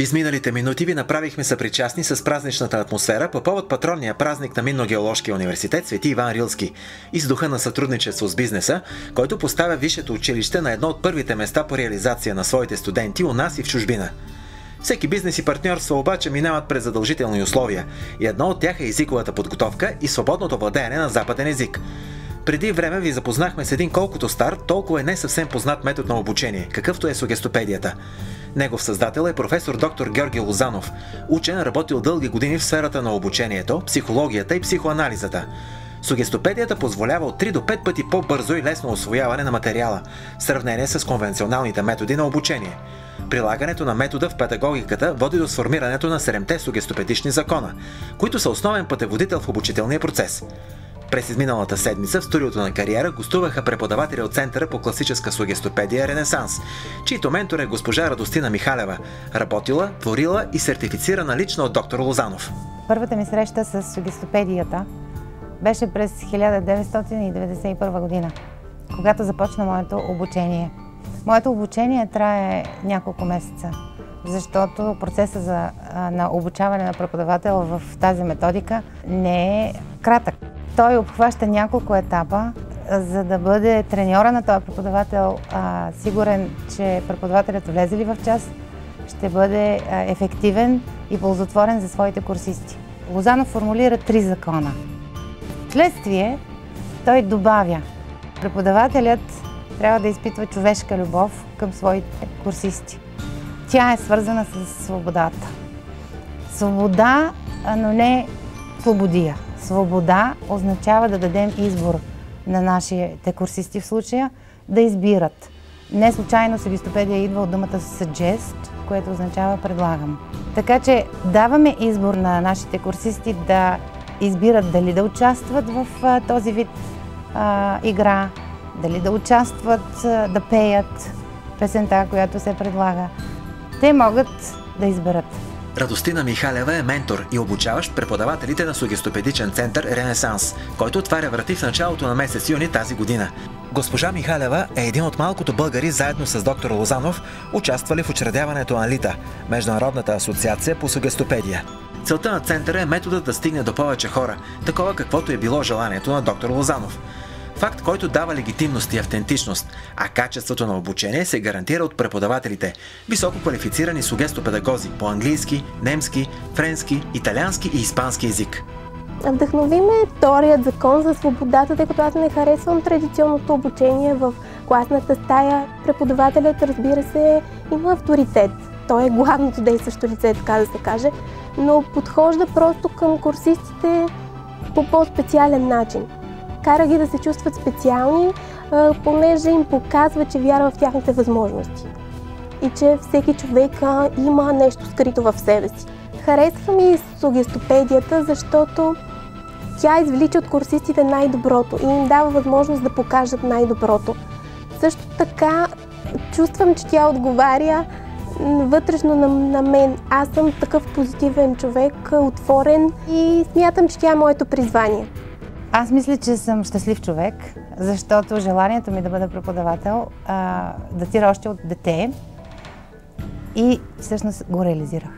В изминалите минути ви направихме съпричастни с празничната атмосфера по повод патронния празник на Минно-геоложкия университет Свети Иван Рилски и с духа на сътрудничество с бизнеса, който поставя висшето училище на едно от първите места по реализация на своите студенти у нас и в чужбина. Всеки бизнес и партньорства обаче минават през задължителни условия и едно от тях е езиковата подготовка и свободното владеене на западен език. Преди време ви запознахме с един колкото стар, толкова е не съвсем познат метод на обучение, какъвто е сугестопедията. Негов създател е професор доктор Георги Лозанов, учен, работил дълги години в сферата на обучението, психологията и психоанализата. Сугестопедията позволява от 3 до 5 пъти по-бързо и лесно усвояване на материала, в сравнение с конвенционалните методи на обучение. Прилагането на метода в педагогиката води до сформирането на 7-те сугестопедични закона, които са основен пътеводител в обучителния процес. През изминалата седмица в студиото на Кариера гостуваха преподаватели от Центъра по класическа сугестопедия Ренесанс, чийто ментор е госпожа Радостина Михалева, работила, творила и сертифицирана лично от доктор Лозанов. Първата ми среща с сугестопедията беше през 1991 година, когато започна моето обучение. Моето обучение трае няколко месеца, защото процесът на обучаване на преподавател в тази методика не е кратък. Той обхваща няколко етапа, за да бъде треньора на този преподавател сигурен, че преподавателят влезе ли в час, ще бъде ефективен и ползотворен за своите курсисти. Лозанов формулира 3 закона. Вследствие той добавя: преподавателят трябва да изпитва човешка любов към своите курсисти. Тя е свързана с свободата. Свобода, но не слободия. Свобода означава да дадем избор на нашите курсисти в случая да избират. Не случайно сугестопедия идва от думата suggest, което означава предлагам. Така че даваме избор на нашите курсисти да избират дали да участват в този вид игра, дали да участват, да пеят песента, която се предлага. Те могат да изберат. Радостина Михалева е ментор и обучаващ преподавателите на сугестопедичен център Ренесанс, който отваря врати в началото на месец юни тази година. Госпожа Михалева е един от малкото българи, заедно с доктор Лозанов, участвали в учредяването на ЛИТА, Международната асоциация по сугестопедия. Целта на центъра е методът да стигне до повече хора, такова каквото е било желанието на доктор Лозанов. Факт, който дава легитимност и автентичност, а качеството на обучение се гарантира от преподавателите, високо квалифицирани сугестопедагози по английски, немски, френски, италиански и испански език. Вдъхнови ме вторият закон за свободата, тъй като аз не харесвам традиционното обучение в класната стая. Преподавателят, разбира се, има авторитет. Той е главното действащо лице, така да се каже, но подхожда просто към курсистите по по-специален начин. Кара ги да се чувстват специални, понеже им показва, че вярва в тяхните възможности и че всеки човек има нещо скрито в себе си. Харесва ми сугестопедията, защото тя извлича от курсистите най-доброто и им дава възможност да покажат най-доброто. Също така чувствам, че тя отговаря вътрешно на мен. Аз съм такъв позитивен човек, отворен и смятам, че тя е моето призвание. Аз мисля, че съм щастлив човек, защото желанието ми да бъда преподавател датира още от дете и всъщност го реализирах.